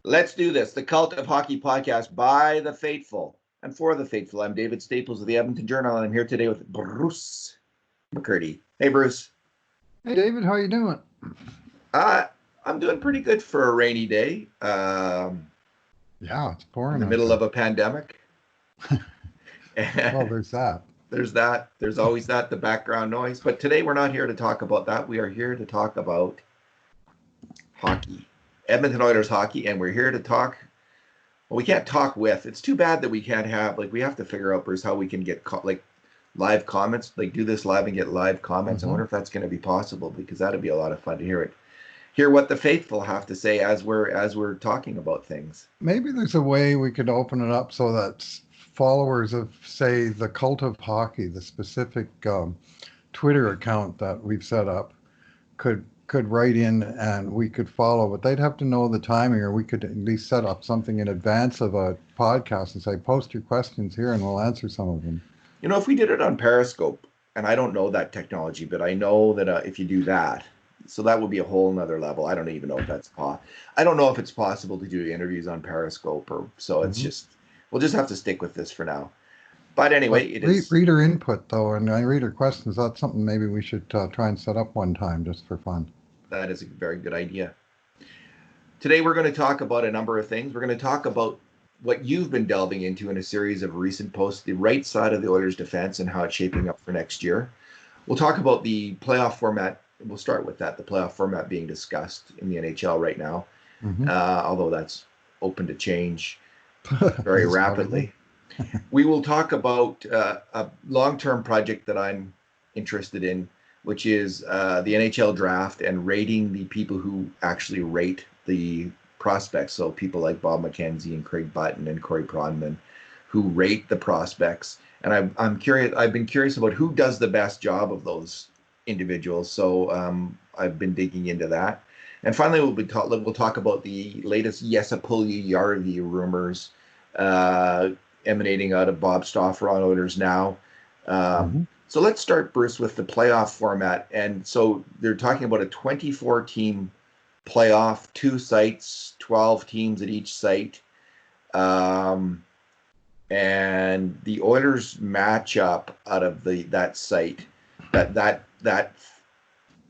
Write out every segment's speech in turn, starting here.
Let's do this. The Cult of Hockey podcast by the faithful and for the faithful. I'm David Staples of the Edmonton Journal, and I'm here today with Bruce McCurdy. Hey, Bruce. Hey, David. How you doing? I'm doing pretty good for a rainy day. Yeah, it's pouring in the middle of a pandemic. Well, there's that. There's that. There's always that, the background noise. But today we're not here to talk about that. We are here to talk about hockey. Edmonton Oilers hockey, and we're here to talk. Well, we can't talk with. It's too bad that we can't have, we have to figure out, Bruce, how we can get live comments, do this live and get live comments. I wonder if that's going to be possible, because that'd be a lot of fun to hear what the faithful have to say as we're talking about things. Maybe there's a way we could open it up so that followers of, say, the Cult of Hockey, the specific Twitter account that we've set up, could write in and we could follow, but they'd have to know the timing, or we could at least set up something in advance of a podcast and say, post your questions here and we'll answer some of them. If we did it on Periscope, and I don't know that technology, but I know that if you do that, so that would be a whole nother level. I don't even know if that's I don't know if it's possible to do interviews on Periscope, it's just, we'll just have to stick with this for now. But anyway, it is reader input though, and reader questions. That's something maybe we should try and set up one time just for fun. That is a very good idea. Today we're going to talk about a number of things. We're going to talk about what you've been delving into in a series of recent posts, the right side of the Oilers defense and how it's shaping up for next year. We'll talk about the playoff format. We'll start with that, the playoff format being discussed in the NHL right now, although that's open to change very rapidly. We will talk about a long-term project that I'm interested in, which is the NHL draft and rating the people who actually rate the prospects. So people like Bob McKenzie and Craig Button and Corey Pronman, who rate the prospects. And I'm curious. I've been curious about who does the best job of those individuals. So I've been digging into that. And finally, we'll talk about the latest Puljujarvi rumors emanating out of Bob Stauffer on Oilers Now. So let's start, Bruce, with the playoff format. And so they're talking about a 24-team playoff, 2 sites, 12 teams at each site. And the Oilers matchup out of that site, that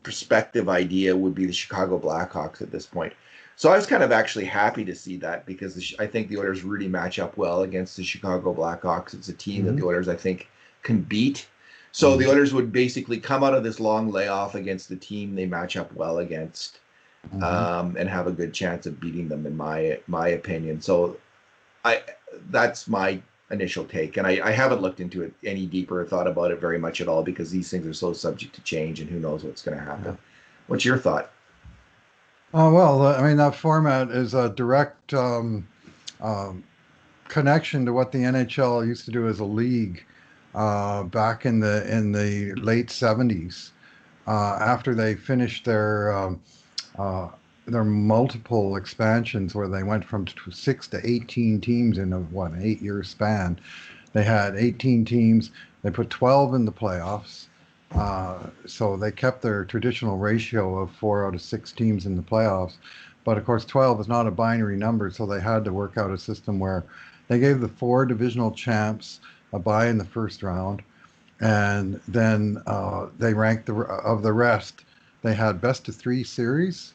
perspective idea would be the Chicago Blackhawks at this point. So I was kind of actually happy to see that, because I think the Oilers really match up well against the Chicago Blackhawks. It's a team that the Oilers, I think, can beat. So the Oilers would basically come out of this long layoff against the team they match up well against, and have a good chance of beating them, in my opinion. So that's my initial take, and I haven't looked into it any deeper or thought about it very much at all, because these things are so subject to change, and who knows what's going to happen. What's your thought? That format is a direct connection to what the NHL used to do as a league back in the late 70s, after they finished their multiple expansions, where they went from 6 to 18 teams in an 8-year span. They had 18 teams. They put 12 in the playoffs. So they kept their traditional ratio of 4 out of 6 teams in the playoffs. But of course, 12 is not a binary number, so they had to work out a system where they gave the 4 divisional champs a bye in the first round, and then they ranked of the rest. They had best of 3 series,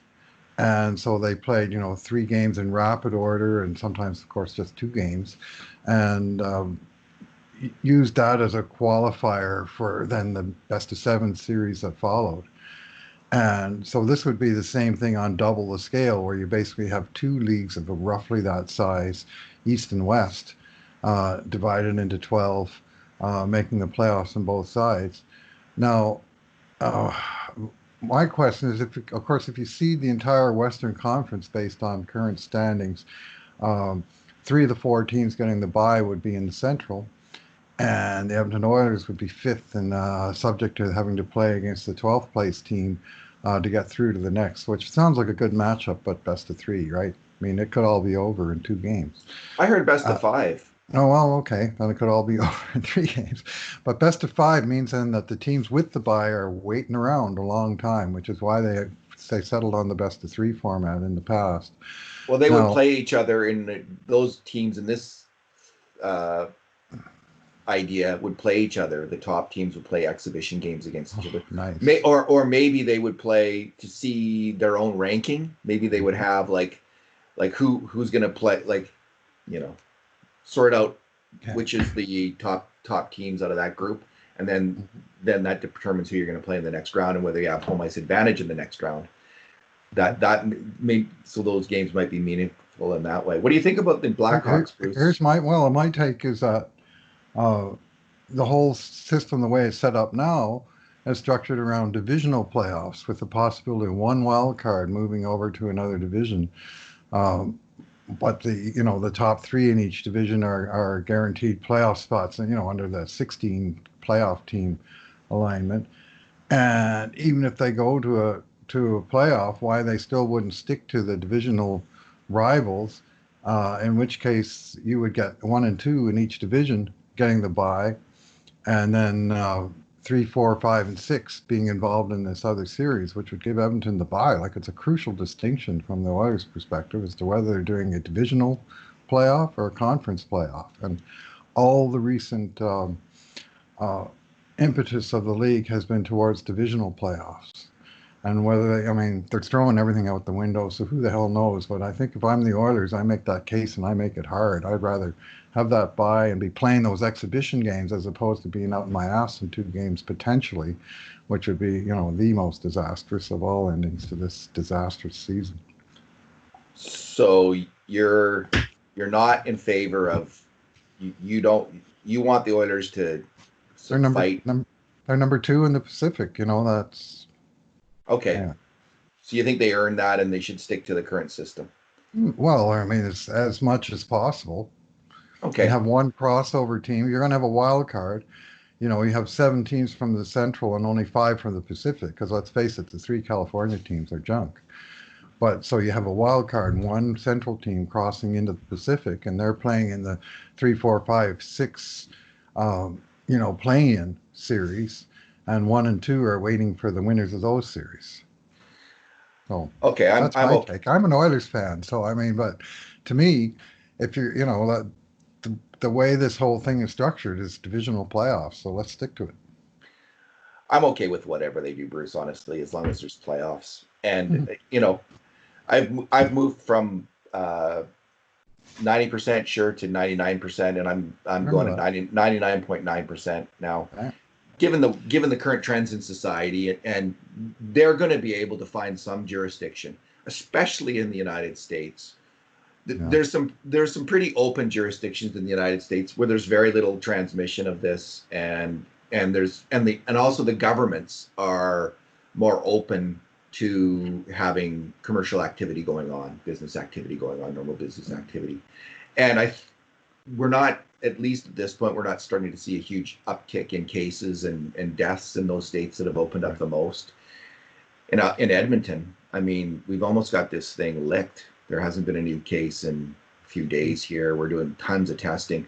and so they played 3 games in rapid order, and sometimes, of course, just 2 games, and used that as a qualifier for then the best of 7 series that followed. And so this would be the same thing on double the scale, where you basically have 2 leagues of roughly that size, East and West, divided into 12, making the playoffs on both sides. Now, my question is, if you see the entire Western Conference based on current standings, 3 of the 4 teams getting the bye would be in the Central, and the Edmonton Oilers would be 5th and subject to having to play against the 12th place team to get through to the next, which sounds like a good matchup, but best of 3, right? I mean, it could all be over in 2 games. I heard best of 5. Oh, well, okay. Then it could all be over in 3 games. But best of 5 means then that the teams with the bye are waiting around a long time, which is why they they settled on the best of three format in the past. Well, they would Now, play each other those teams in this uh, idea would play each other. The top teams would play exhibition games against each other. nice. Or maybe they would play to see their own ranking. Maybe they would have like who's going to play, like, you know, sort out Okay. which is the top teams out of that group, and then that determines who you're going to play in the next round and whether you have home ice advantage in the next round. So those games might be meaningful in that way. What do you think about the Blackhawks, Bruce? Here's my take is that uh, the whole system, the way it's set up now, is structured around divisional playoffs with the possibility of one wild card moving over to another division. Um, but the top three in each division are guaranteed playoff spots, and under the 16 playoff team alignment. And even if they go to a playoff, why they still wouldn't stick to the divisional rivals, in which case you would get 1 and 2 in each division getting the bye, and then 3, 4, 5, and 6 being involved in this other series, which would give Edmonton the bye. Like, it's a crucial distinction from the Oilers' perspective as to whether they're doing a divisional playoff or a conference playoff. And all the recent impetus of the league has been towards divisional playoffs. And they're throwing everything out the window, so who the hell knows? But I think if I'm the Oilers, I make that case and I make it hard. I'd rather have that bye and be playing those exhibition games as opposed to being out in my ass in 2 games potentially, which would be, the most disastrous of all endings to this disastrous season. So you're not in favor of you want the Oilers to fight. They're number 2 in the Pacific. That's okay. Yeah. So you think they earned that and they should stick to the current system? Well, it's as much as possible. Okay. You have one crossover team. You're going to have a wild card. You have 7 teams from the Central and only 5 from the Pacific, because let's face it, the 3 California teams are junk. But so you have a wild card, 1 Central team crossing into the Pacific, and they're playing in the 3, 4, 5, 6, play-in series, and 1 and 2 are waiting for the winners of those series. So okay, that's my take. I'm an Oilers fan, so but to me, if you're, the way this whole thing is structured is divisional playoffs, so let's stick to it. I'm okay with whatever they do, Bruce, honestly, as long as there's playoffs. And I've moved from 90% sure to 99%, and I'm going to 99.9% now. Okay. Given the current trends in society, and they're going to be able to find some jurisdiction, especially in the United States. There's some pretty open jurisdictions in the United States where there's very little transmission of this, and also the governments are more open to having commercial activity going on, business activity going on, normal business activity. And we're not, at least at this point, we're not starting to see a huge uptick in cases and deaths in those states that have opened up the most. In Edmonton, we've almost got this thing licked. There hasn't been a new case in a few days here. We're doing tons of testing.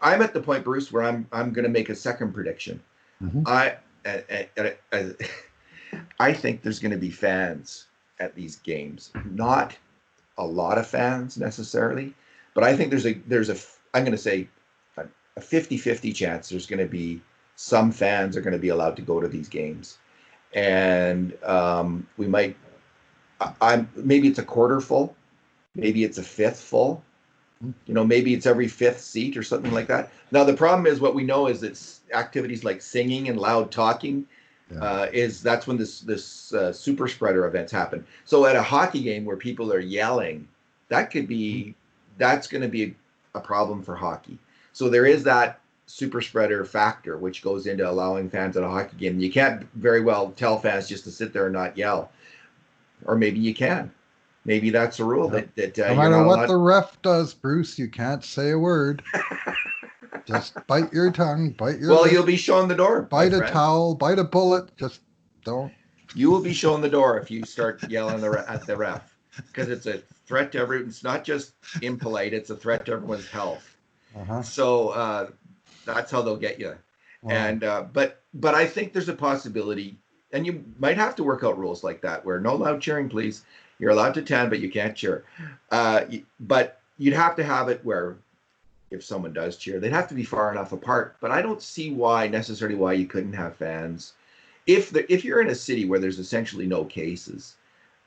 I'm at the point, Bruce, where I'm going to make a second prediction. Mm-hmm. I think there's going to be fans at these games. Not a lot of fans necessarily, but I think there's I'm going to say a 50-50 chance there's going to be some fans are going to be allowed to go to these games. And we might, maybe it's a quarter full, maybe it's a fifth full, maybe it's every 5th seat or something like that. Now, the problem is, what we know is that activities like singing and loud talking, that's when this super spreader events happen. So at a hockey game where people are yelling, that's going to be a problem for hockey. So there is that super spreader factor, which goes into allowing fans at a hockey game. You can't very well tell fans just to sit there and not yell, or maybe you can. Maybe that's a rule that no matter what the ref does, Bruce, you can't say a word. Just bite your tongue, bite your lip, you'll be shown the door. Bite a towel, bite a bullet. Just don't. You will be shown the door if you start yelling at the ref, because it's a threat to everyone. It's not just impolite; it's a threat to everyone's health. Uh-huh. So that's how they'll get you. Wow. And but I think there's a possibility, and you might have to work out rules like that where no loud cheering, please. You're allowed to 10, but you can't cheer. But you'd have to have it where if someone does cheer, they'd have to be far enough apart. But I don't see why you couldn't have fans if you're in a city where there's essentially no cases,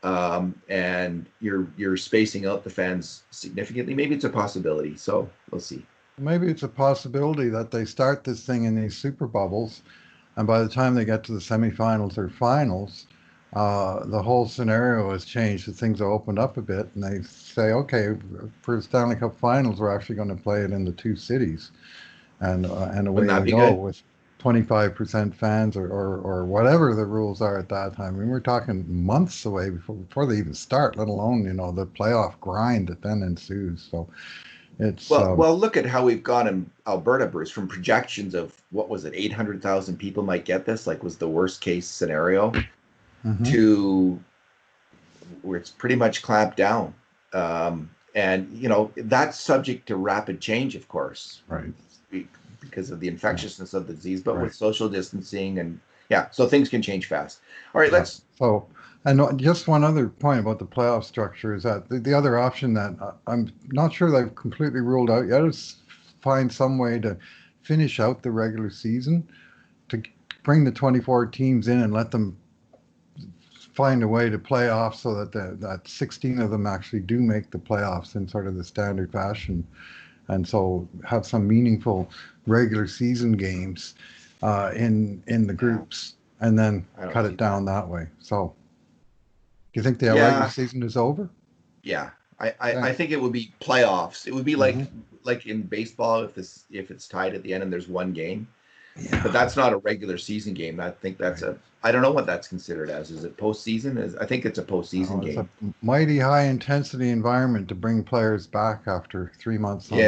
and you're spacing out the fans significantly. Maybe it's a possibility. So we'll see. Maybe it's a possibility that they start this thing in these super bubbles, and by the time they get to the semifinals or finals, the whole scenario has changed. Things are opened up a bit, and they say, okay, for the Stanley Cup Finals, we're actually going to play it in the two cities, and away we go with 25% fans or whatever the rules are at that time. I mean, we're talking months away before they even start, let alone the playoff grind that then ensues. So. It's, well, look at how we've gone in Alberta, Bruce, from projections of what was it, 800,000 people might get this, like was the worst case scenario, to where it's pretty much clamped down. And, that's subject to rapid change, of course, right? Because of the infectiousness of the disease, but with social distancing and so things can change fast. All right, let's. So. And just one other point about the playoff structure is that the other option that I'm not sure they've completely ruled out yet is find some way to finish out the regular season, to bring the 24 teams in and let them find a way to play off so that 16 of them actually do make the playoffs in sort of the standard fashion, and so have some meaningful regular season games in the groups, and then cut it down that way. So. Do you think the regular season is over? Yeah, I think it would be playoffs. It would be like in baseball if it's tied at the end and there's one game. Yeah. But that's not a regular season game. I think that's I don't know what that's considered as. Is it postseason? I think it's a postseason game. It's a mighty high intensity environment to bring players back after 3 months. On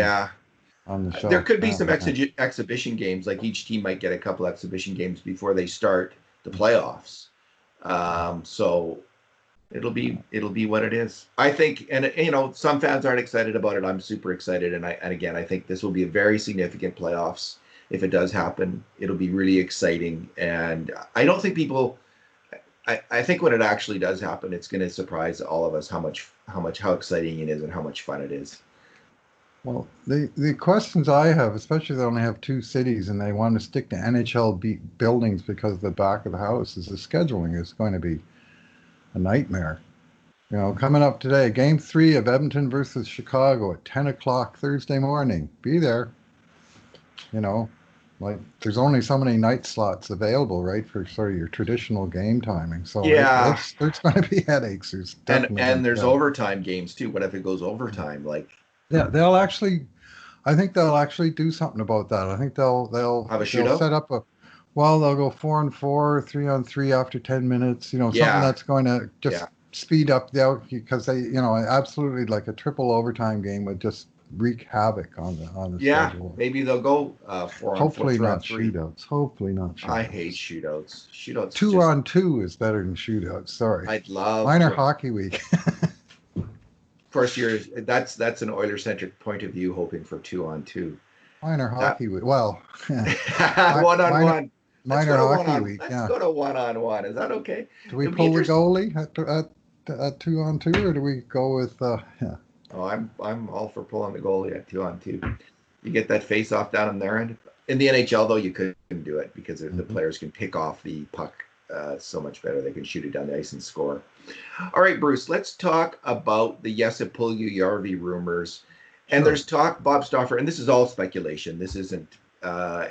the show. There could be some exhibition games. Like each team might get a couple exhibition games before they start the playoffs. So. It'll be what it is. I think, and some fans aren't excited about it. I'm super excited, and again, I think this will be a very significant playoffs if it does happen. It'll be really exciting, and I don't think people. I think when it actually does happen, it's going to surprise all of us how exciting it is and how much fun it is. Well, the questions I have, especially they only have two cities and they want to stick to NHL buildings because of the back of the house, is the scheduling is going to be a nightmare. Coming up today, Game 3 of Edmonton versus Chicago at 10 o'clock Thursday morning. Be there. There's only so many night slots available, right, for sort of your traditional game timing. So there's going to be headaches. And there's overtime games too. What if it goes overtime? I think they'll actually do something about that. I think they'll have a shootout. Set up they'll go 4-on-4, 3-on-3 after 10 minutes. Something that's going to just speed up the out, because they, absolutely, like a triple overtime game would just wreak havoc on the schedule. Maybe they'll go 4-on-4. Hopefully not shootouts. Hopefully not shootouts. I hate shootouts. 2-on-2 is better than shootouts. Sorry. I'd love minor hockey week. Of course, that's an Oilers-centric point of view, hoping for 2-on-2. Minor hockey week. Well, 1-on-1. Minor hockey week. Let's go to 1-on-1. Is that okay? Do we pull the goalie at 2-on-2, or do we go with? Oh, I'm all for pulling the goalie at 2-on-2. You get that face off down in their end. In the NHL, though, you couldn't do it because the players can pick off the puck so much better. They can shoot it down the ice and score. All right, Bruce, let's talk about the Jesse Puljujarvi rumors. And there's talk, Bob Stauffer, and this is all speculation. This isn't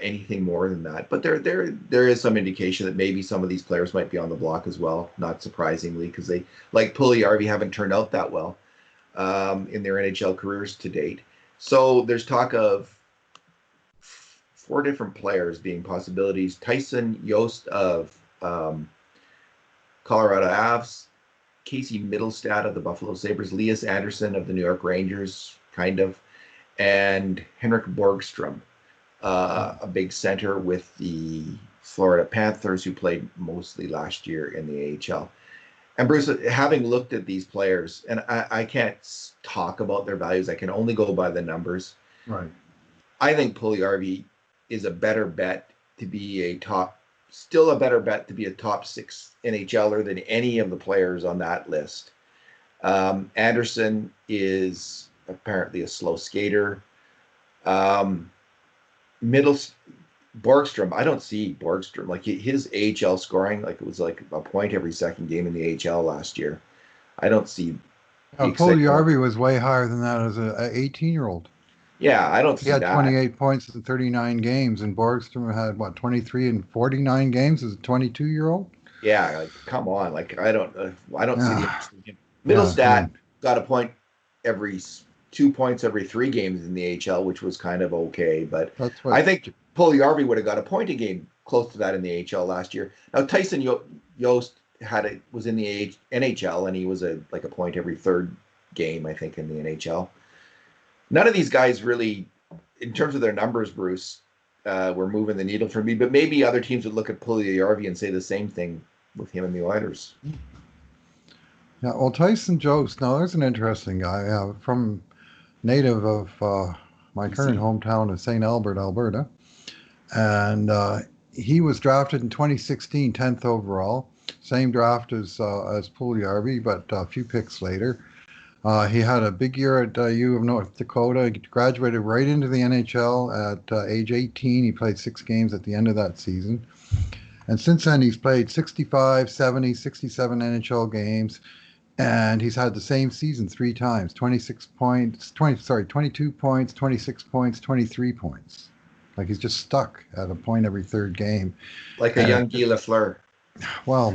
anything more than that. But there is some indication that maybe some of these players might be on the block as well, not surprisingly, because they, like Puljujarvi, haven't turned out that well in their NHL careers to date. So there's talk of 4 different players being possibilities. Tyson Yost of Colorado Avs, Casey Middlestad of the Buffalo Sabres, Elias Anderson of the New York Rangers, kind of, and Henrik Borgstrom, a big center with the Florida Panthers, who played mostly last year in the AHL. And Bruce, having looked at these players, and I can't talk about their values, I can only go by the numbers. Right. I think Puljujarvi is a better bet to be a top still a better bet to be a top 6 NHLer than any of the players on that list. Anderson is apparently a slow skater. Middle Borgstrom, I don't see Borgstrom like his AHL scoring, like it was like a point every second game in the AHL last year. I don't see the excitement. Puljujarvi was way higher than that as a 18-year-old. Yeah, I don't He see had that. 28 points in 39 games, and Borgstrom had what 23 in 49 games as a 22-year-old. Yeah, like come on, like I don't see the Yeah, interest in him. yeah. I Middlestat mean, got a point every 2 points every 3 games in the AHL, which was kind of okay. But that's I what. think Puljujarvi would have got a point a game close to that in the AHL last year. Now Tyson Yost was in the NHL and he was like a point every third game, I think, in the NHL. None of these guys really, in terms of their numbers, Bruce, were moving the needle for me. But maybe other teams would look at Puljujarvi and say the same thing with him and the Oilers. Yeah, well, Tyson Jost. Now, there's an interesting guy from native of my current BC. hometown of St. Albert, Alberta, and he was drafted in 2016, 10th overall, same draft as Puljujarvi, but a few picks later. He had a big year at U of North Dakota. He graduated right into the NHL at age 18. He played 6 games at the end of that season. And since then, he's played 65, 70, 67 NHL games. And he's had the same season 3 times 26 points, 22 points, 26 points, 23 points. Like he's just stuck at a point every third game. Like a And young Guy Lafleur. well,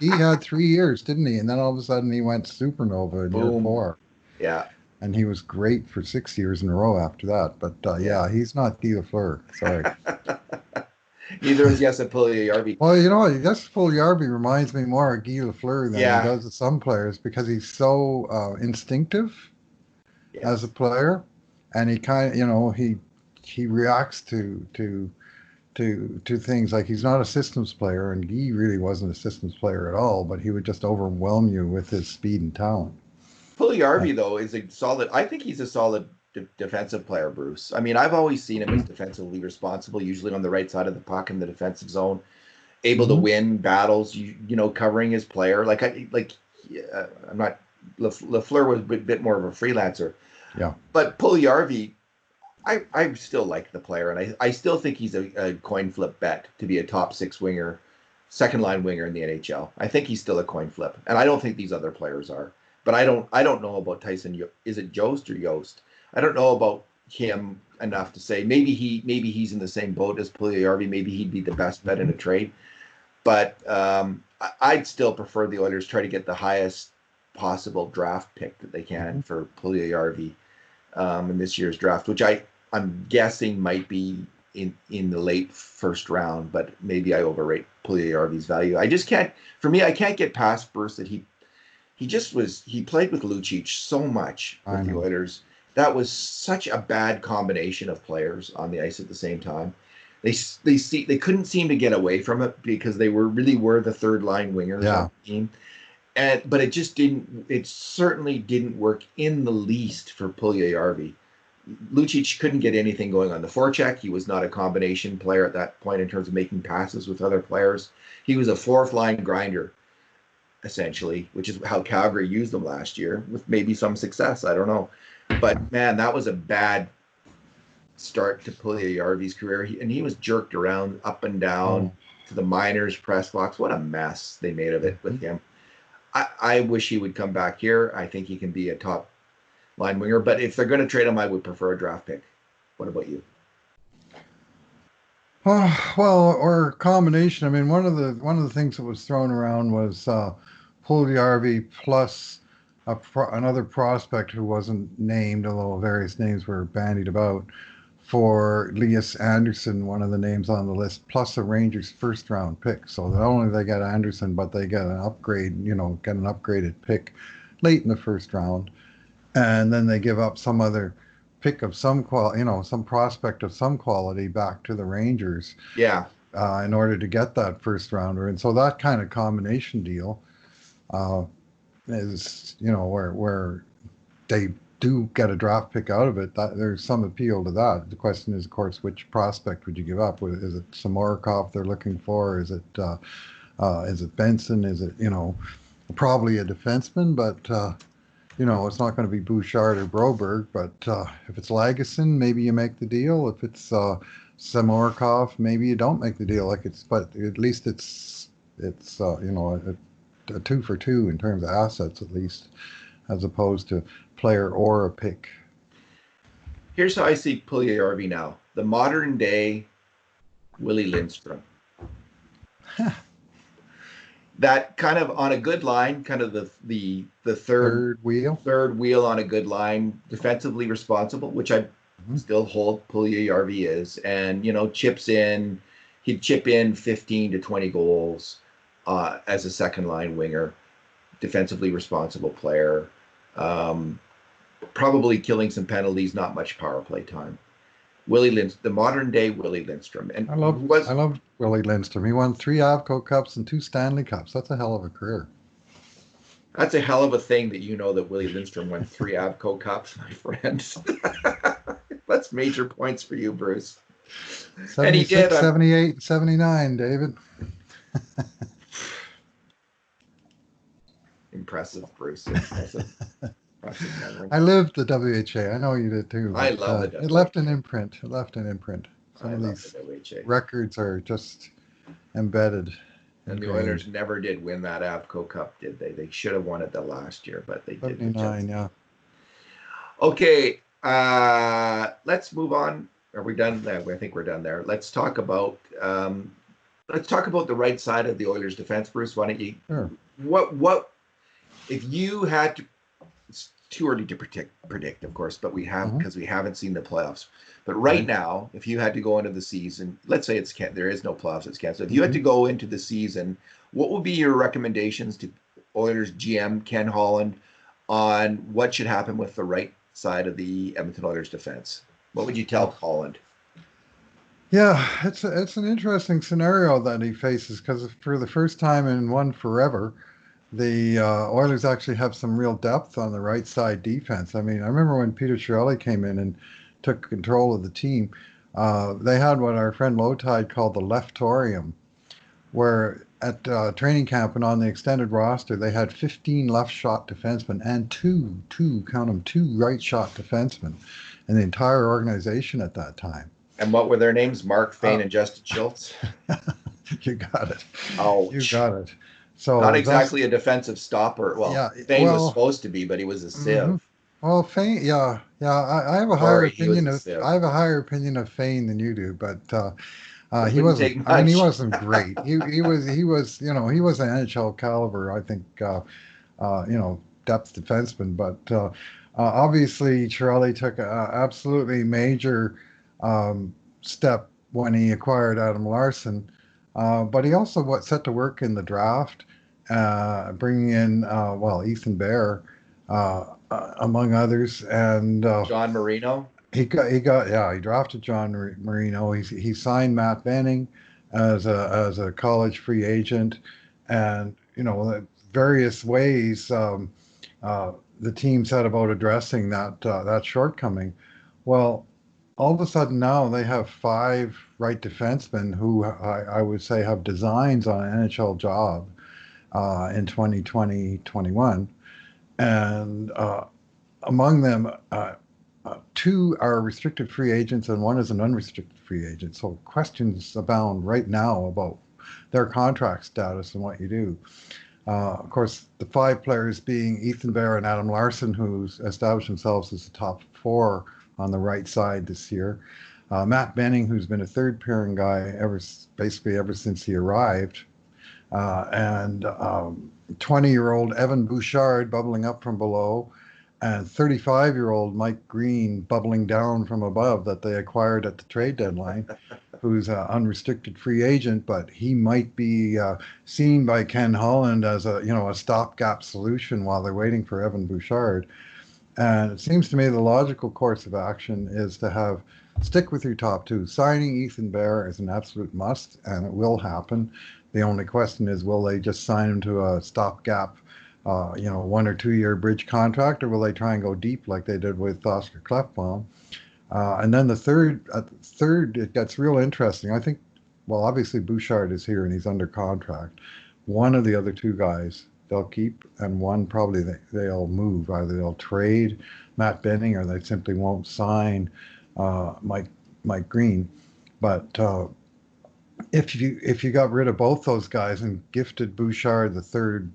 he had 3 years, didn't he? And then all of a sudden he went supernova in year Boom. 4. Yeah. And he was great for 6 years in a row after that. But Yeah. yeah, he's not Guy Lafleur. Sorry. Neither is Jesse Puljujarvi. Well, you know, Gus Puljujarvi reminds me more of Guy Lafleur than he Yeah. does of some players because he's so instinctive as a Yes. player, and he kind of, he reacts to things like he's not a systems player, and Guy really wasn't a systems player at all, but he would just overwhelm you with his speed and talent. Uh, Puljujarvi, though, is a solid. I think he's a solid defensive player, Bruce. I mean, I've always seen him as defensively responsible, usually on the right side of the puck in the defensive zone, able to mhm. win battles. Covering his player. I'm not. Lafleur was a bit more of a freelancer, Yeah, but Puljujarvi, I still like the player, and I still think he's a coin flip bet to be a top 6 winger, second line winger in the NHL. I think he's still a coin flip, and I don't think these other players are. But I don't know about Tyson. Is it Jost or Yost? I don't know about him enough to say maybe he's in the same boat as Puljujarvi. Maybe he'd be the best bet in a trade. But I'd still prefer the Oilers try to get the highest possible draft pick that they can mhm. for Puljujarvi in this year's draft, which I'm guessing might be in the late first round, but maybe I overrate Puljujarvi's value. I just can't. For me, I can't get past Bruce that he played with Lucic so much I with the know. Oilers. That was such a bad combination of players on the ice at the same time. They couldn't seem to get away from it because they were the third line wingers on Yeah, the team. But it just didn't. It certainly didn't work in the least for Puljujarvi. Lucic couldn't get anything going on the forecheck. He was not a combination player at that point in terms of making passes with other players. He was a fourth line grinder essentially, which is how Calgary used them last year with maybe some success. I don't know. But man, that was a bad start to Puljujarvi's career. And he was jerked around up and down oh, to the minors press box. What a mess they made of it with mhm. him. I wish he would come back here. I think he can be a top line winger. But if they're going to trade him, I would prefer a draft pick. What about you? Well, or a combination. I mean, one of the things that was thrown around was Puljujarvi plus another prospect who wasn't named, although various names were bandied about, for Elias Anderson, one of the names on the list, plus a Rangers first round pick. So not only they get Anderson, but they get an upgrade, get an upgraded pick late in the first round, and then they give up some other pick of some some prospect of some quality back to the Rangers Yeah. in order to get that first rounder. And so that kind of combination deal uh, is, where they do get a draft pick out of it, there's some appeal to that. The question is, of course, which prospect would you give up? Is it Samorikov they're looking for? Is it Benson? Is it, probably a defenseman, but it's not going to be Bouchard or Broberg. But if it's Lagesson, maybe you make the deal. If it's Samorikov, maybe you don't make the deal. But at least it's a two for two in terms of assets, at least, as opposed to player or a pick. Here's how I see Puljujarvi now: the modern day Willie Lindstrom. That kind of on a good line, kind of the third wheel on a good line, defensively responsible, which I still hold Puljujarvi is, and chips in. He'd chip in 15 to 20 goals as a second line winger, defensively responsible player, probably killing some penalties, not much power play time. The modern day Willie Lindstrom. And I love Willie Lindstrom. He won 3 Avco Cups and 2 Stanley Cups. That's a hell of a career. That's a hell of a thing that Willie Lindstrom won 3 Avco Cups, my friend. That's major points for you, Bruce. 76, and he did. 78, 79, David. Impressive, Bruce. Impressive. I lived the WHA. I know you did too. I love it. It left an imprint. Some of these records are just embedded. And the Oilers never did win that Avco Cup, did they? They should have won it the last year, but they didn't. 79, yeah. Okay, let's move on. Are we done? I think we're done there. Let's talk about the right side of the Oilers' defense, Bruce. Why don't you? Sure. What if you had to? It's too early to predict, of course, but we have because we haven't seen the playoffs. But right now, if you had to go into the season, let's say there is no playoffs, it's canceled. If you had to go into the season, what would be your recommendations to Oilers GM Ken Holland on what should happen with the right side of the Edmonton Oilers defense? What would you tell Holland? Yeah, it's an interesting scenario that he faces because for the first time in one forever, the Oilers actually have some real depth on the right side defense. I mean, I remember when Peter Chiarelli came in and took control of the team, they had what our friend Lowetide called the leftorium, where at training camp and on the extended roster, they had 15 left shot defensemen and two right shot defensemen in the entire organization at that time. And what were their names? Mark Fane and Justin Schultz? You got it. Oh, you got it. So not exactly a defensive stopper. Well, yeah, Fane was supposed to be, but he was a sieve. Well, Fane, I have a higher opinion of Fane than you do, but he wasn't. I mean, he wasn't great. He was an NHL caliber, I think. Depth defenseman, but obviously Chiarelli took an absolutely major step when he acquired Adam Larsson. But he also set to work in the draft, bringing in Ethan Bear, among others, and John Marino. He drafted John Marino. He signed Matt Benning as a college free agent, and various ways the team set about addressing that shortcoming. Well, all of a sudden now they have 5 right defensemen who I would say have designs on an NHL job in 2020-21. And among them, 2 are restricted free agents and 1 is an unrestricted free agent. So questions abound right now about their contract status and what you do. Of course, the 5 players being Ethan Bear and Adam Larsson, who's established themselves as the top 4 on the right side this year. Matt Benning, who's been a third pairing guy ever since he arrived. And 20-year-old Evan Bouchard bubbling up from below, and 35-year-old Mike Green bubbling down from above that they acquired at the trade deadline, who's an unrestricted free agent, but he might be seen by Ken Holland as a stopgap solution while they're waiting for Evan Bouchard. And it seems to me the logical course of action is to stick with your top 2. Signing Ethan Bear is an absolute must, and it will happen. The only question is, will they just sign him to a stopgap you know, 1 or 2 year bridge contract, or will they try and go deep like they did with Oscar Klefbom? And then third, it gets real interesting. I think, well, obviously Bouchard is here and he's under contract. One of the other two guys they'll keep, and one probably they'll move. Either they'll trade Matt Benning or they simply won't sign Mike Green. But if you got rid of both those guys and gifted Bouchard the third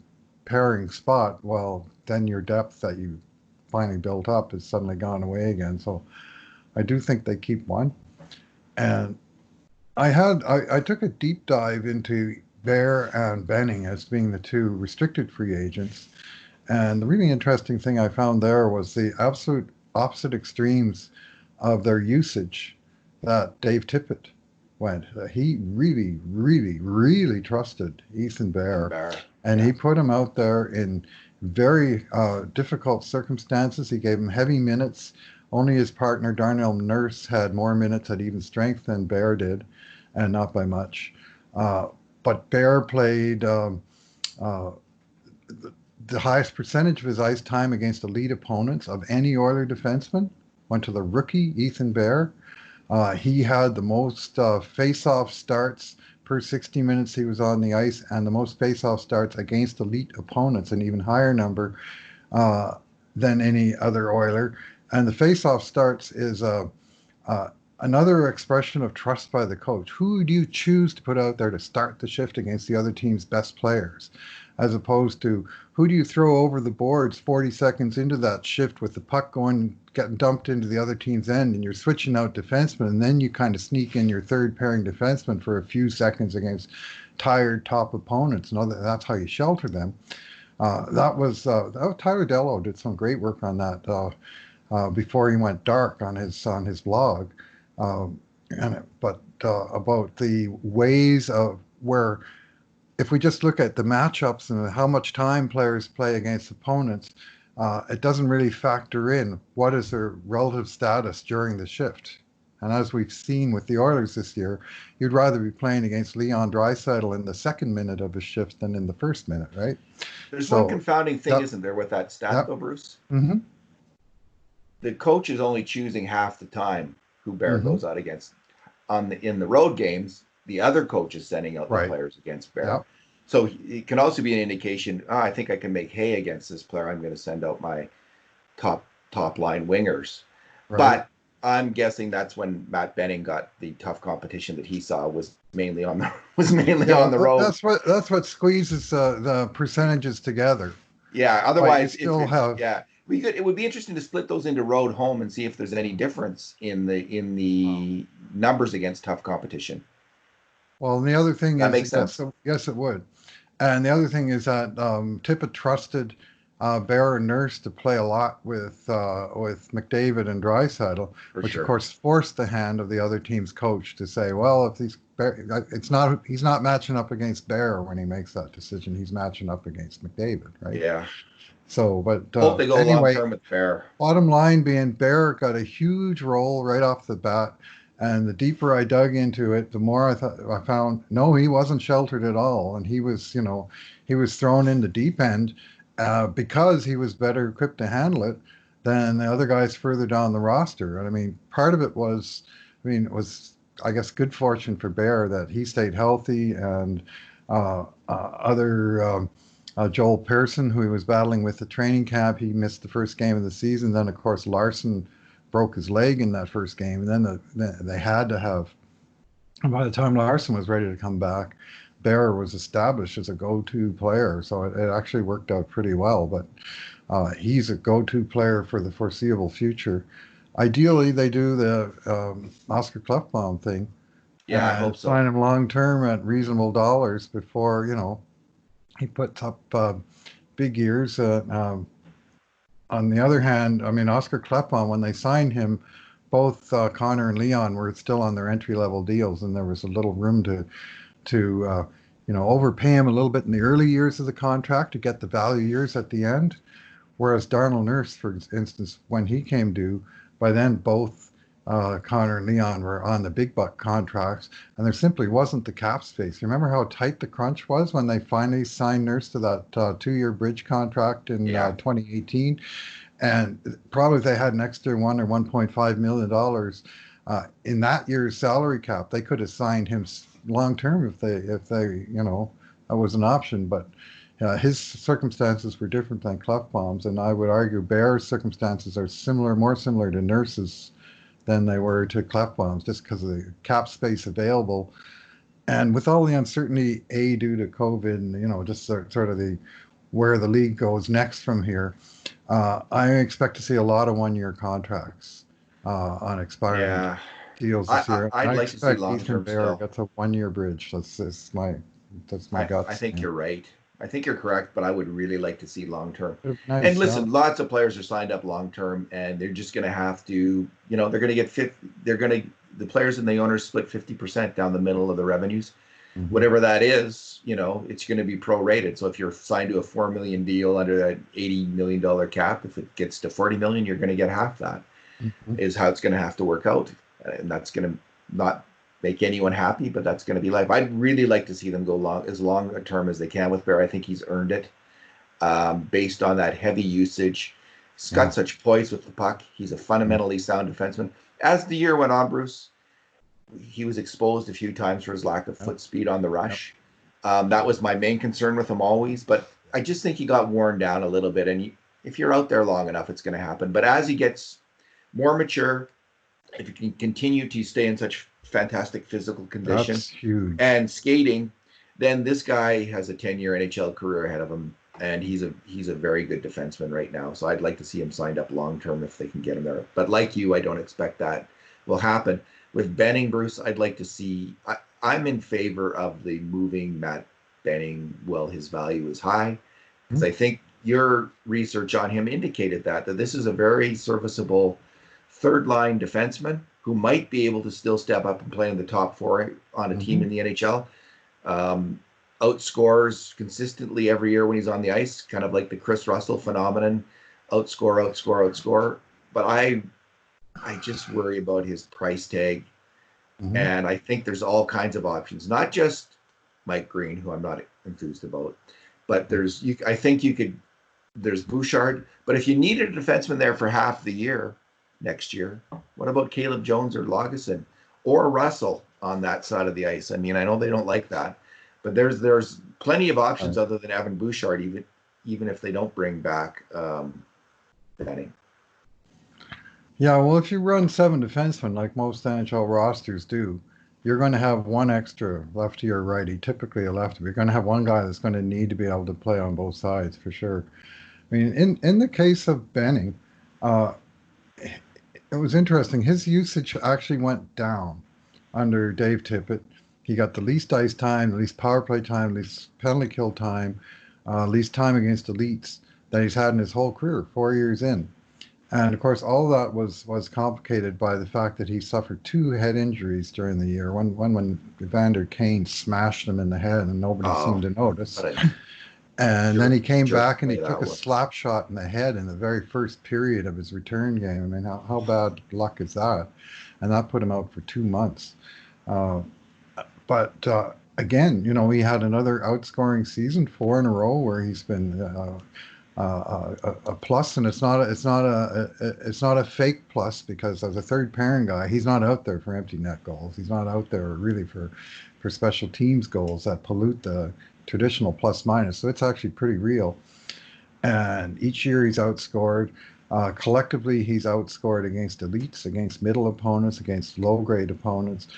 pairing spot, well, then your depth that you finally built up has suddenly gone away again. So I do think they keep one. And I took a deep dive into Bear and Benning as being the two restricted free agents. And the really interesting thing I found there was the absolute opposite extremes of their usage that Dave Tippett went. He really, really, really trusted Ethan Bear, and he put him out there in very difficult circumstances. He gave him heavy minutes. Only his partner Darnell Nurse had more minutes at even strength than Bear did, and not by much. But Bear played the highest percentage of his ice time against elite opponents of any Oiler defenseman. Went to the rookie Ethan Bear. He had the most face-off starts per 60 minutes he was on the ice, and the most face-off starts against elite opponents, an even higher number than any other Oiler. And the face-off starts is another expression of trust by the coach. Who do you choose to put out there to start the shift against the other team's best players? As opposed to who do you throw over the boards 40 seconds into that shift with the puck getting dumped into the other team's end, and you're switching out defensemen, and then you kind of sneak in your third pairing defenseman for a few seconds against tired top opponents. And that's how you shelter them. That was Tyler Dello did some great work on that before he went dark on his blog. But about the ways of where, if we just look at the matchups and how much time players play against opponents, it doesn't really factor in what is their relative status during the shift. And as we've seen with the Oilers this year, you'd rather be playing against Leon Draisaitl in the second minute of his shift than in the first minute, right? There's one confounding thing, isn't there, with that stat, though, Bruce? Mm-hmm. The coach is only choosing half the time who Bear goes out against. In the road games, the other coach is sending out the players against Bear. Yep. So it can also be an indication, I think I can make hay against this player. I'm going to send out my top line wingers. Right. But I'm guessing that's when Matt Benning got the tough competition that he saw was mainly on the road. That's what squeezes the percentages together. Yeah. Otherwise, it would be interesting to split those into road home and see if there's any difference in the numbers against tough competition. Well, and the other thing that makes sense. Yes, it would. And the other thing is that Tippett trusted Bear and Nurse to play a lot with McDavid and Draisaitl, which of course forced the hand of the other team's coach to say, well, if he's not matching up against Bear when he makes that decision, he's matching up against McDavid, right? Yeah. So, but hope they go anyway, long-term with Bear. Bottom line being, Bear got a huge role right off the bat. And the deeper I dug into it, the more I found, no, he wasn't sheltered at all. And he was thrown in the deep end because he was better equipped to handle it than the other guys further down the roster. And I mean, part of it was, I guess, good fortune for Bear that he stayed healthy, and Joel Pearson, who he was battling with at training camp, he missed the first game of the season. Then, of course, Larson broke his leg in that first game, and then they had to have. And by the time Larson was ready to come back, Bear was established as a go-to player, so it actually worked out pretty well. But he's a go-to player for the foreseeable future. Ideally, they do the Oscar Klefbom thing. Yeah, I hope so. Sign him long-term at reasonable dollars before he puts up big years. On the other hand, I mean, Oscar Klefbom, when they signed him, both Connor and Leon were still on their entry-level deals, and there was a little room to overpay him a little bit in the early years of the contract to get the value years at the end. Whereas Darnell Nurse, for instance, when he came due, by then both Connor and Leon were on the big buck contracts, and there simply wasn't the cap space. You remember how tight the crunch was when they finally signed Nurse to that 2-year bridge contract in Yeah. 2018? And probably if they had an extra $1 or $1.5 million in that year's salary cap, they could have signed him long term if they that was an option. But his circumstances were different than Clefbaum's, and I would argue Bear's circumstances are more similar to Nurse's than they were to Clefbaum's, just because of the cap space available, and with all the uncertainty, due to COVID, and just sort of the where the league goes next from here. I expect to see a lot of 1-year contracts on expiring Yeah. deals this year. I'd I like to see expect long Ethan term Bear still. gets a 1-year bridge. That's my I guts. think you're right. I think you're correct, but I would really like to see long term. And Nice, yeah. listen, lots of players are signed up long term, and they're just going to have to, they're going to get 50. They're going to the players and the owners split 50% down the middle of the revenues, Hmm. whatever that is. It's going to be prorated. So if you're signed to a $4 million deal under that $80 million cap, if it gets to $40 million, you're going to get half that. Hmm. Is how it's going to have to work out, and that's going to not make anyone happy, but that's going to be life. I'd really like to see them go long a term as they can with Bear. I think he's earned it, based on that heavy usage. He's got Yeah. such poise with the puck. He's a fundamentally sound defenseman. As the year went on, Bruce, he was exposed a few times for his lack of Yep. foot speed on the Yep. rush. That was my main concern with him always, but I just think he got worn down a little bit. And if you're out there long enough, it's going to happen. But as he gets more mature, if you can continue to stay in such fantastic physical condition That's huge. and skating, then this guy has a 10-year NHL career ahead of him, and he's a very good defenseman right now. So I'd like to see him signed up long term if they can get him there. But like you, I don't expect that will happen. With Benning, Bruce, I'd like to see. I'm in favor of the moving Matt Benning while his value is high, because Hmm. I think your research on him indicated that this is a very serviceable third line defenseman who might be able to still step up and play in the top four on a team Hmm. in the NHL. Um, Outscores consistently every year when he's on the ice, kind of like the Chris Russell phenomenon. Outscore, outscore, outscore. But I just worry about his price tag, Hmm. and I think there's all kinds of options, not just Mike Green, who I'm not enthused about, but I think you could. There's Bouchard, but if you needed a defenseman there for half the year next year, what about Caleb Jones or Lagesson or Russell on that side of the ice? I mean, I know they don't like that, but there's plenty of options other than Evan Bouchard, even if they don't bring back Benning. Yeah, well, if you run 7 defensemen like most NHL rosters do, you're going to have one extra lefty or righty, typically a lefty. You're going to have one guy that's going to need to be able to play on both sides for sure. I mean, in the case of Benning, uh, it was interesting. His usage actually went down under Dave Tippett. He got the least ice time, the least power play time, least penalty kill time, least time against elites that he's had in his whole career, 4 years in. And of course, all that was complicated by the fact that he suffered 2 head injuries during the year. One when Evander Kane smashed him in the head and nobody seemed Oh, to notice. what a And then he came jerk back and he play took that a was. slap shot in the head in the very first period of his return game. I mean, how bad luck is that? And that put him out for 2 months. Uh, but again, he had another outscoring season, 4 in a row, where he's been a plus, and it's not a fake plus, because as a third pairing guy, he's not out there for empty net goals. He's not out there really for special teams goals that pollute the traditional plus minus. So it's actually pretty real. And each year he's outscored. Collectively, he's outscored against elites, against middle opponents, against low grade opponents.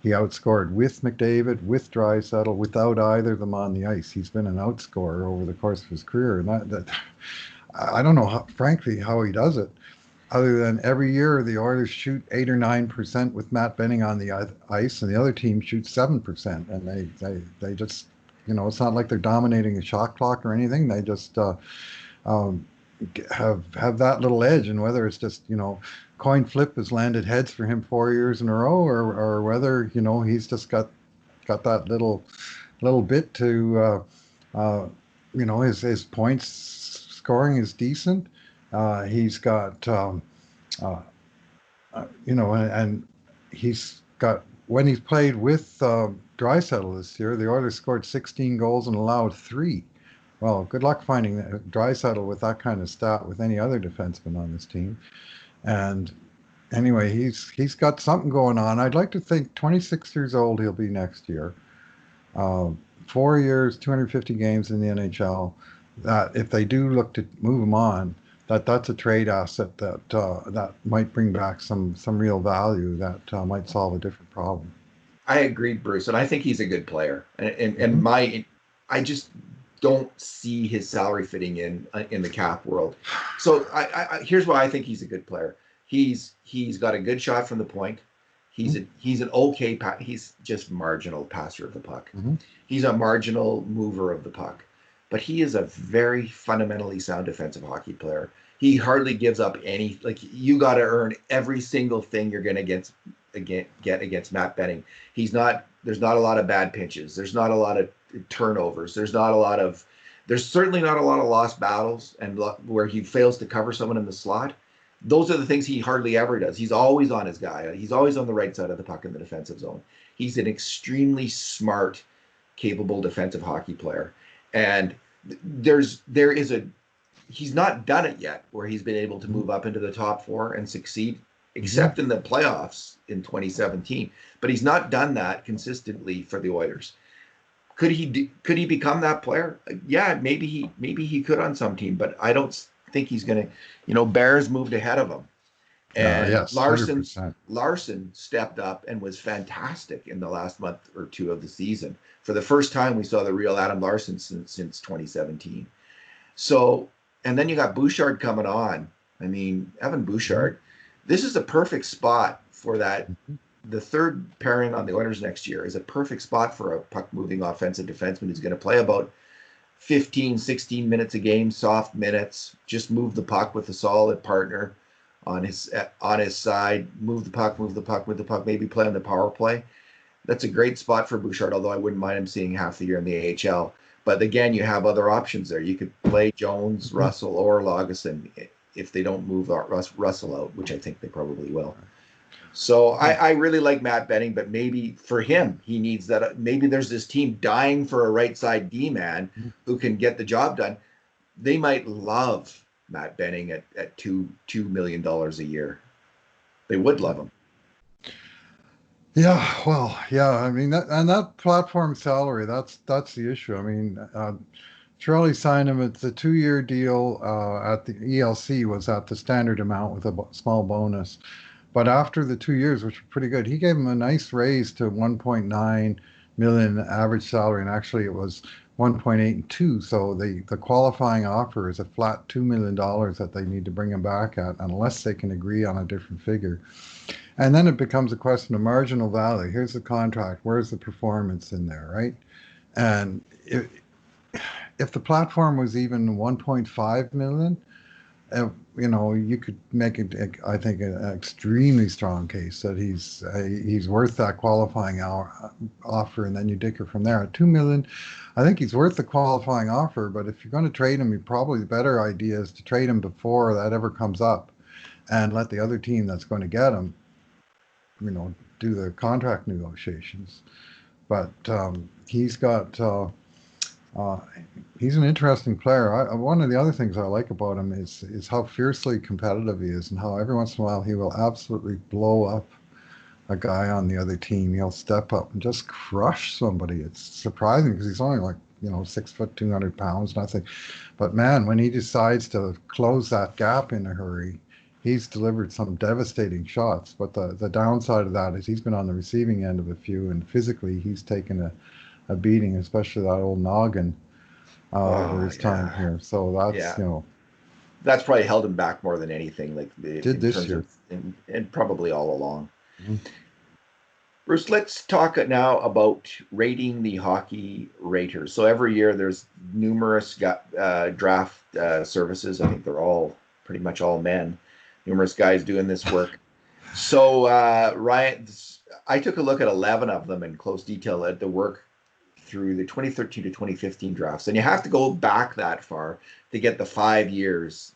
He outscored with McDavid, with Draisaitl, without either of them on the ice. He's been an outscorer over the course of his career, and that I don't know, frankly, how he does it. Other than every year the Oilers shoot 8 or 9% with Matt Benning on the ice, and the other team shoots 7%, and they just, it's not like they're dominating the shot clock or anything. They just um, have that little edge, and whether it's just coin flip has landed heads for him 4 years in a row, or whether he's just got that little bit to his points scoring is decent. He's got uh, and he's got when he's played with Draisaitl this year, the Oilers scored 16 goals and allowed 3. Well, good luck finding Draisaitl with that kind of stat with any other defenseman on this team. And anyway, he's got something going on. I'd like to think 26 years old he'll be next year. Uh, 4 years, 250 games in the NHL. That if they do look to move him on, that's a trade asset that might bring back some real value that might solve a different problem. I agree, Bruce, and I think he's a good player. And Hmm. I just don't see his salary fitting in the cap world. So here's why I think he's a good player. He's got a good shot from the point. He's an okay he's just marginal passer of the puck. Hmm. He's a marginal mover of the puck, but he is a very fundamentally sound defensive hockey player. He hardly gives up any. Like you got to earn every single thing you're going to get against Matt Benning. He's not. There's not a lot of bad pitches. There's not a lot of turnovers. There's not a lot of. There's certainly not a lot of lost battles and where he fails to cover someone in the slot. Those are the things he hardly ever does. He's always on his guy. He's always on the right side of the puck in the defensive zone. He's an extremely smart, capable defensive hockey player. And there is a he's not done it yet where he's been able to move up into the top 4 and succeed, Hmm. except in the playoffs in 2017. But he's not done that consistently for the Oilers. Could he become that player? Yeah, maybe he could on some team, but I don't think he's going to. Bears moved ahead of him, and Yes, 100%. Larson stepped up and was fantastic in the last month or two of the season. For the first time, we saw the real Adam Larson since 2017. So, and then you got Bouchard coming on. I mean, Evan Hmm. Bouchard. This is a perfect spot for that. Hmm. The third pairing on the Oilers next year is a perfect spot for a puck moving offensive defenseman who's going to play about 15, 16 minutes a game, soft minutes, just move the puck with a solid partner on his side, move the puck, move the puck, move the puck, maybe play on the power play. That's a great spot for Bouchard, although I wouldn't mind him seeing half the year in the AHL. But again, you have other options there. You could play Jones, Hmm. Russell, or Lagesson if they don't move Russell out, which I think they probably will. So I, Yeah. I really like Matt Benning, but maybe for him, he needs that. Maybe there's this team dying for a right side D man who can get the job done. They might love Matt Benning at $2 million a year. They would love him. Yeah, well, yeah. I mean, that platform salary, that's the issue. I mean, Chiarelli signed him. It's a 2-year deal. At the ELC was at the standard amount with a small bonus. But after the 2 years, which were pretty good, he gave him a nice raise to 1.9 million average salary, and actually it was 1.8 and 2. So the qualifying offer is a flat $2 million that they need to bring him back at, unless they can agree on a different figure. And then it becomes a question of marginal value. Here's the contract. Where's the performance in there, right? And if the platform was even 1.5 million, you could make it, I think, an extremely strong case that he's worth that qualifying offer, and then you dicker from there. At 2 million, I think he's worth the qualifying offer. But if you're going to trade him, probably the better idea is to trade him before that ever comes up, and let the other team that's going to get him, do the contract negotiations. But uh, he's an interesting player. One of the other things I like about him is how fiercely competitive he is, and how every once in a while he will absolutely blow up a guy on the other team. He'll step up and just crush somebody. It's surprising because he's only like 6 foot, 200 pounds, nothing. But man, when he decides to close that gap in a hurry, he's delivered some devastating shots. But the downside of that is he's been on the receiving end of a few, and physically he's taken a beating, especially that old noggin over Oh his time yeah, here. So that's, yeah. That's probably held him back more than anything, like did in this terms year. of, and probably all along. Mhm. Bruce, let's talk now about rating the hockey raters. So every year there's numerous draft services. I think they're all pretty much all men. Numerous guys doing this work. So Ryan, I took a look at 11 of them in close detail at the work through the 2013 to 2015 drafts, and you have to go back that far to get the 5 years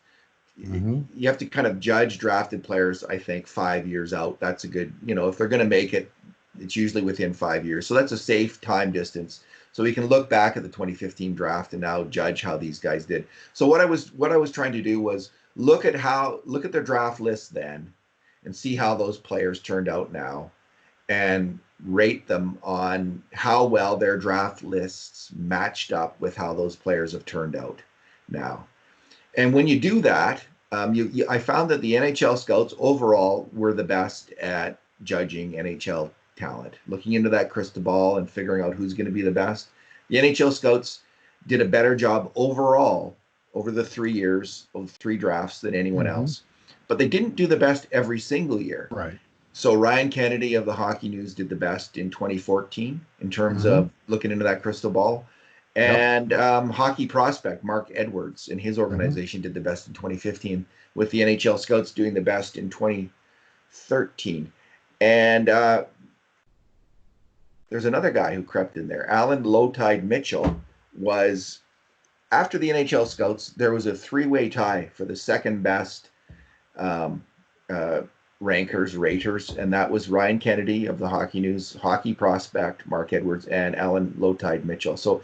Mm-hmm. you have to kind of judge drafted players, I think, 5 years out. That's a good, if they're going to make it, it's usually within 5 years. So that's a safe time distance. So we can look back at the 2015 draft and now judge how these guys did. So what I was trying to do was look at their draft list then and see how those players turned out now and rate them on how well their draft lists matched up with how those players have turned out now. And when you do that, I found that the NHL scouts overall were the best at judging NHL talent, looking into that crystal ball and figuring out who's going to be the best. The NHL scouts did a better job overall over the 3 years of 3 drafts than anyone else, but they didn't do the best every single year. Right. So Ryan Kennedy of the Hockey News did the best in 2014 in terms of looking into that crystal ball. And hockey prospect Mark Edwards and his organization did the best in 2015, with the NHL scouts doing the best in 2013. And there's another guy who crept in there. Alan Lowetide Mitchell was, after the NHL scouts, there was a three-way tie for the second best raters, and that was Ryan Kennedy of the Hockey News, hockey prospect Mark Edwards, and Alan Lowetide Mitchell. So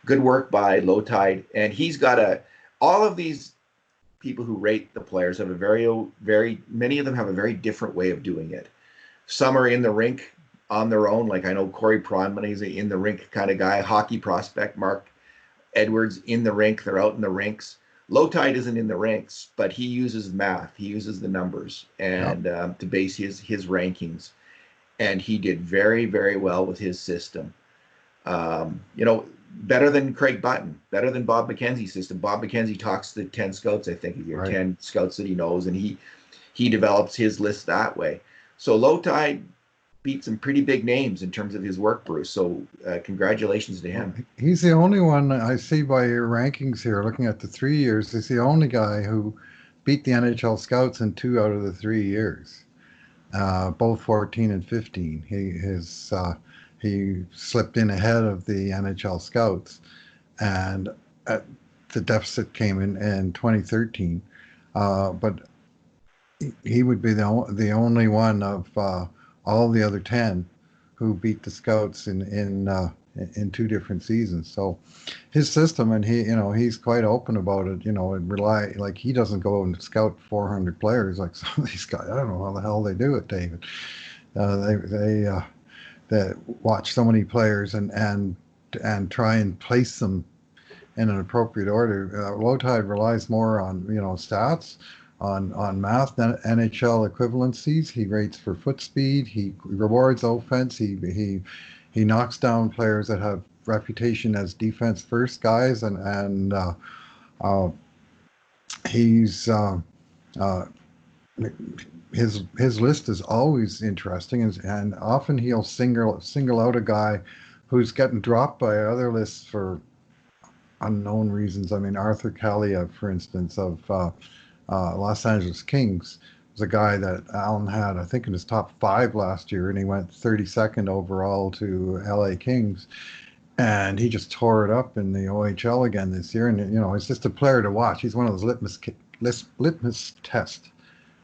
good work by Lowetide. And he's got all of these people who rate the players have many of them have a very different way of doing it. Some are in the rink on their own. Like I know Corey Pronman, he's an in the rink kind of guy. Hockey prospect Mark Edwards, in the rink. They're out in the rinks. Lowetide isn't in the ranks, but he uses math. He uses the numbers and to base his rankings. And he did very, very well with his system. Better than Craig Button, better than Bob McKenzie's system. Bob McKenzie talks to 10 scouts, I think, a year, 10 scouts that he knows, and he develops his list that way. So Lowetide beat some pretty big names in terms of his work, Bruce. So congratulations to him. He's the only one I see by your rankings here, looking at the 3 years. He's the only guy who beat the NHL scouts in 2 out of the 3 years, both 14 and 15. He slipped in ahead of the NHL scouts, and the deficit came in 2013. But he would be the only one of all the other 10 who beat the scouts in 2 different seasons. So his system, and he's quite open about it. Like he doesn't go and scout 400 players like some of these guys. I don't know how the hell they do it, David. They watch so many players and try and place them in an appropriate order. Lowetide relies more on stats, on math, NHL equivalencies. He rates for foot speed. He rewards offense. He knocks down players that have reputation as defense first guys, and he's his list is always interesting, and often he'll single out a guy who's getting dropped by other lists for unknown reasons. I mean, Arthur Kaliyev, for instance, of Los Angeles Kings, was a guy that Alan had, I think, in his top 5 last year, and he went 32nd overall to LA Kings, and he just tore it up in the OHL again this year. And it's just a player to watch. He's one of those litmus test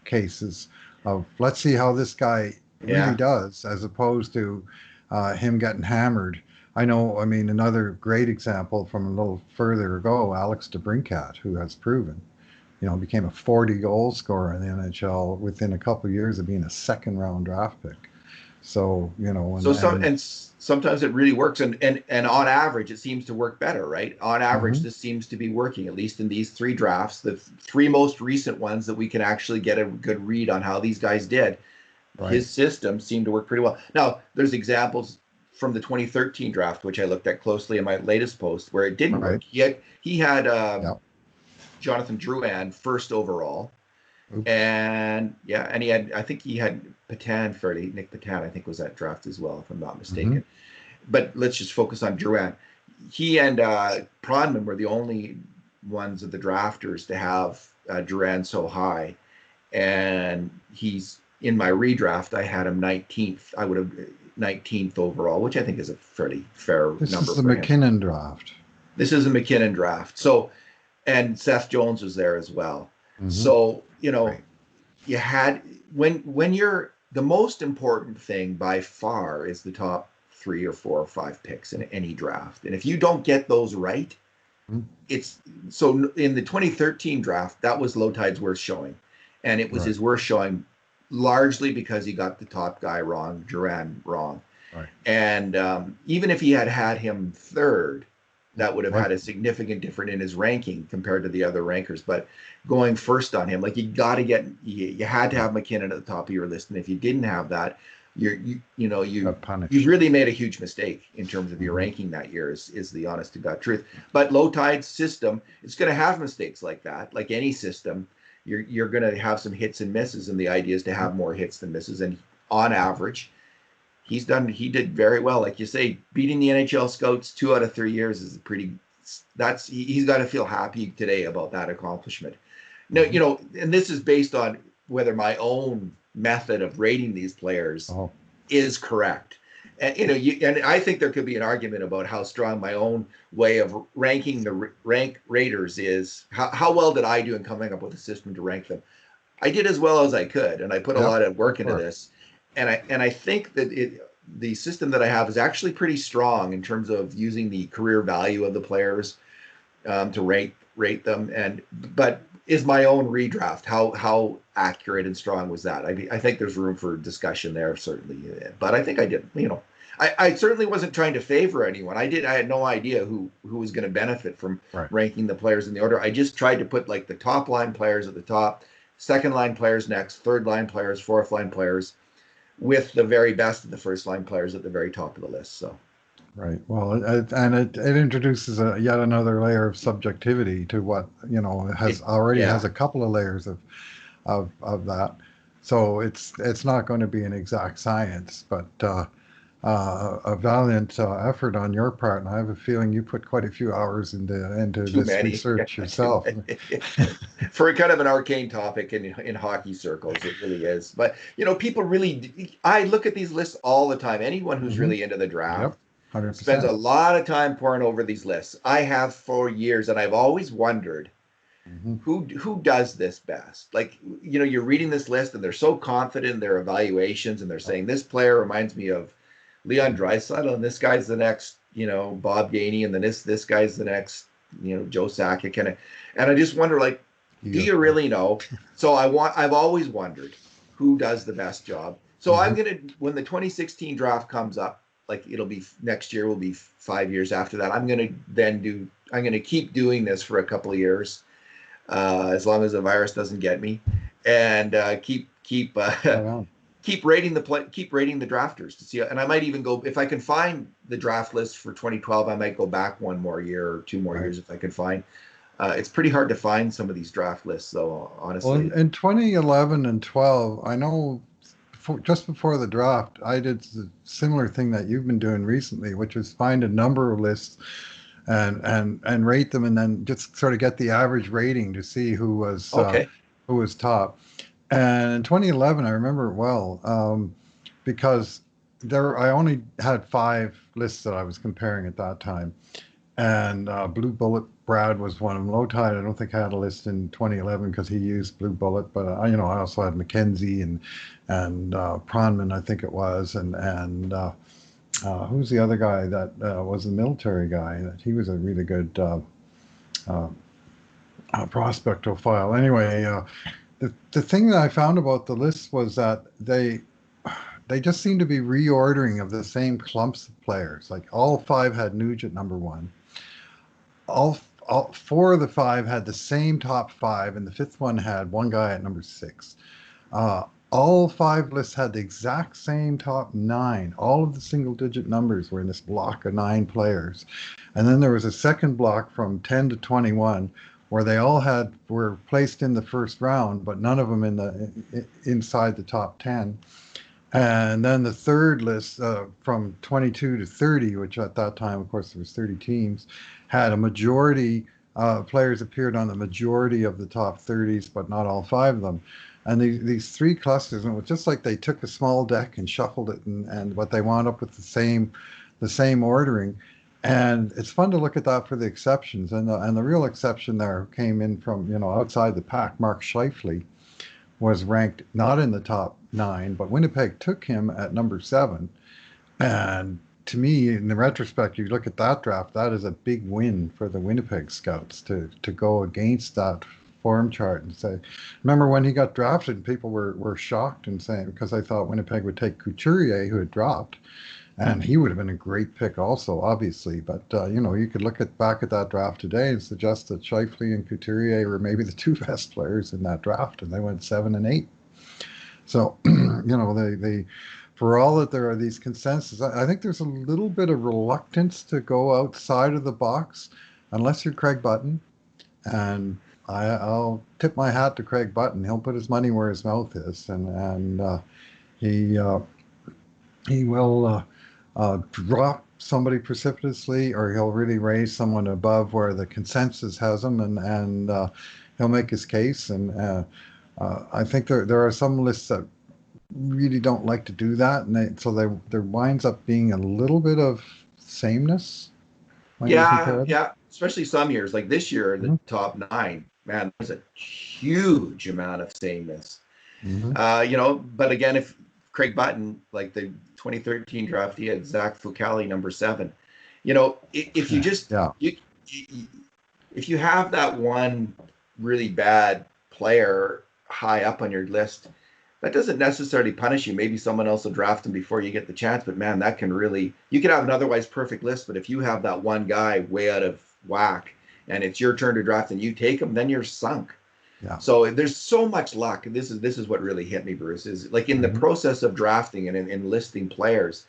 cases of, let's see how this guy really does, as opposed to him getting hammered. I mean, another great example from a little further ago, Alex DeBrincat, who has proven, became a 40 goal scorer in the NHL within a couple of years of being a second round draft pick. So, sometimes it really works, and on average it seems to work better, right? On average, this seems to be working, at least in these 3 drafts, the 3 most recent ones that we can actually get a good read on how these guys did. Right. His system seemed to work pretty well. Now, there's examples from the 2013 draft, which I looked at closely in my latest post, where it didn't work. He had Jonathan Drouin first overall. Oops. And he had, I think he had Nick Petan, I think was that draft as well, if I'm not mistaken. But let's just focus on Drouin. He and Pronman were the only ones of the drafters to have Drouin so high. And he's in my redraft, I had him 19th. I would have 19th overall, which I think is a fairly fair number. This is the McKinnon draft. This is a McKinnon draft. So, and Seth Jones was there as well. Hmm. So, Right. you had when you're the most important thing by far is the top 3 or 4 or 5 picks in any draft. And if you don't get those right, Mhm. it's so in the 2013 draft, that was Lowetide's worst showing. And it was Right. his worst showing largely because he got the top guy wrong, Duran wrong. Right. And even if he had had him third, that would have What? had a significant difference in his ranking compared to the other rankers. But going first on him, like you got to get, you had to Yeah. have McKinnon at the top of your list, and if you didn't have that, Got you punished. really made a huge mistake in terms of your Hmm. ranking that year. Is the honest to God truth. But Lowetide's system, it's going to have mistakes like that, like any system. You're going to have some hits and misses, and the idea is to have more hits than misses. And on average, he did very well. Like you say, beating the NHL scouts 2 out of 3 years is a pretty that's he's got to feel happy today about that accomplishment. No, Hmm. and this is based on whether my own method of rating these players Oh, is correct. And and I think there could be an argument about how strong my own way of ranking the rank raters is. How well did I do in coming up with a system to rank them? I did as well as I could, and I put a yep. lot of Of work into course. this. And I think that the system that I have is actually pretty strong in terms of using the career value of the players to rate them. And but is my own redraft how accurate and strong was that? I think there's room for discussion there certainly, but I think I did. I certainly wasn't trying to favor anyone. I had no idea who was going to benefit from Right. ranking the players in the order. I just tried to put like the top line players at the top, second line players next, third line players, fourth line players, with the very best of the first line players at the very top of the list. So Right. Well, it introduces yet another layer of subjectivity to what, it has already has yeah, a couple of layers of that. So it's not going to be an exact science, but a valiant effort on your part. And I have a feeling you put quite a few hours into too this many, research too yourself. many. For a kind of an arcane topic in hockey circles, it really is. But people really, I look at these lists all the time. Anyone who's Hmm. really into the Yep, draft spends a 100%. lot of time poring over these lists. I have for years, and I've always wondered Hmm. who does this best. Like you're reading this list, and they're so confident in their evaluations, and they're saying this player reminds me of Leon Draisaitl, and this guy's the next, Bob Gainey, and then this guy's the next, Joe Sakic, and I just wonder, like, do you Beautiful. really know? So I've always wondered who does the best job. So Hmm. I'm gonna when the 2016 draft comes up, like it'll be next year, will be 5 years after that. I'm gonna keep doing this for a couple of years, as long as the virus doesn't get me, and Right on. keep rating the drafters to see. And I might even go if I can find the draft list for 2012. I might go back one more year or 2 more years Right. if I can find. It's pretty hard to find some of these draft lists, though. Well, Honestly, in 2011 and 12, I know just before the draft, I did the similar thing that you've been doing recently, which is find a number of lists and rate them, and then just sort of get the average rating to see okay, who was top. And in 2011, I remember it well, because I only had five lists that I was comparing at that time, and Blue Bullet Brad was one of them. Lowetide, I don't think I had a list in 2011 because he used Blue Bullet, but I also had McKenzie and Pronman, I think it was, and who's the other guy that was the military guy? That he was a really good uh, prospectophile. Anyway, the thing that I found about the list was that they just seemed to be reordering of the same clumps of players. Like all five had Nuge at number one. All four of the five had the same top five, and the fifth one had one guy at number six. All five lists had the exact same top nine. All of the single digit numbers were in this block of nine players. And then there was a second block from 10 to 21 where they all were placed in the first round, but none of them inside the top 10. And then the third list from 22 to 30, which at that time, of course, there was 30 teams, had a majority players appeared on the majority of the top 30s, but not all five of them. And these three clusters, and it was just like they took a small deck and shuffled it, and but they wound up with the same ordering. And it's fun to look at that for the exceptions. And the real exception there came in from, outside the pack. Mark Scheifele was ranked not in the top 9, but Winnipeg took him at number 7. And to me, in the retrospect, you look at that draft, that is a big win for the Winnipeg Scouts to go against that form chart and say, remember when he got drafted, people were shocked and saying, because I thought Winnipeg would take Couturier, who had dropped, and he would have been a great pick also, obviously. But, you could look back at that draft today and suggest that Scheifele and Couturier were maybe the two best players in that draft, and they went 7 and 8. So, they for all that there are these consensus, I think there's a little bit of reluctance to go outside of the box unless you're Craig Button. And I'll tip my hat to Craig Button. He'll put his money where his mouth is, and he will drop somebody precipitously, or he'll really raise someone above where the consensus has him, and he'll make his case. And I think there are some lists that really don't like to do that, and so there winds up being a little bit of sameness when you Yeah, compare them. yeah. Especially some years, like this year, the Mm-hmm. top 9, man, there's a huge amount of sameness. Mm-hmm. But again, if Craig Button, like the 2013 draft, he had Zach Fucale number 7. If you just Yeah. if you have that one really bad player high up on your list, that doesn't necessarily punish you. Maybe someone else will draft him before you get the chance, but man, that can really, you could have an otherwise perfect list, but if you have that one guy way out of whack and it's your turn to draft and you take him, then you're sunk. Yeah. So there's so much luck. This is what really hit me, Bruce, is like in the Mm-hmm. process of drafting and in listing players,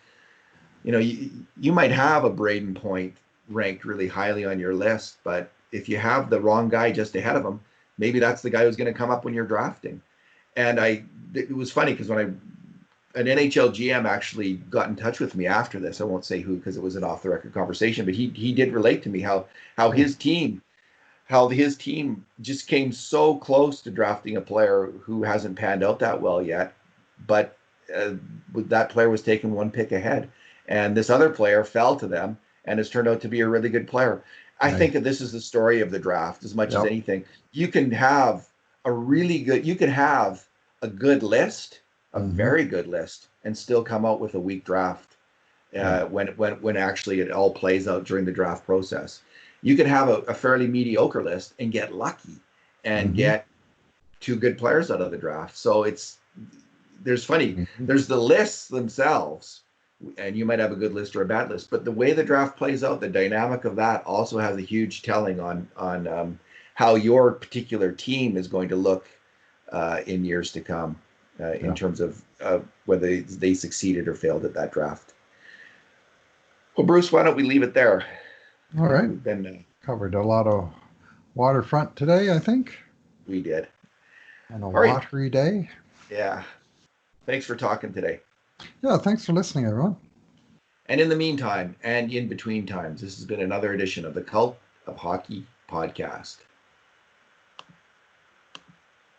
you might have a Braden Point ranked really highly on your list, but if you have the wrong guy just ahead of him, maybe that's the guy who's going to come up when you're drafting. And it was funny because when an NHL GM actually got in touch with me after this. I won't say who because it was an off the record conversation, but he did relate to me how his team just came so close to drafting a player who hasn't panned out that well yet, but that player was taken one pick ahead, and this other player fell to them and has turned out to be a really good player. I Right. think that this is the story of the draft as much as Yep. anything. You can have a good list, a Mm-hmm. very good list, and still come out with a weak draft Yeah. when actually it all plays out during the draft process. You can have a fairly mediocre list and get lucky and Mm-hmm. get two good players out of the draft. So Mm-hmm. there's the lists themselves, and you might have a good list or a bad list, but the way the draft plays out, the dynamic of that also has a huge telling on how your particular team is going to look in years to come in Yeah. terms of whether they succeeded or failed at that draft. Well, Bruce, why don't we leave it there? All right. We've been Covered a lot of waterfront today, I think, we did. on a All right. watery day. Yeah. Thanks for talking today. Yeah. Thanks for listening, everyone. And in the meantime, and in between times, this has been another edition of the Cult of Hockey podcast.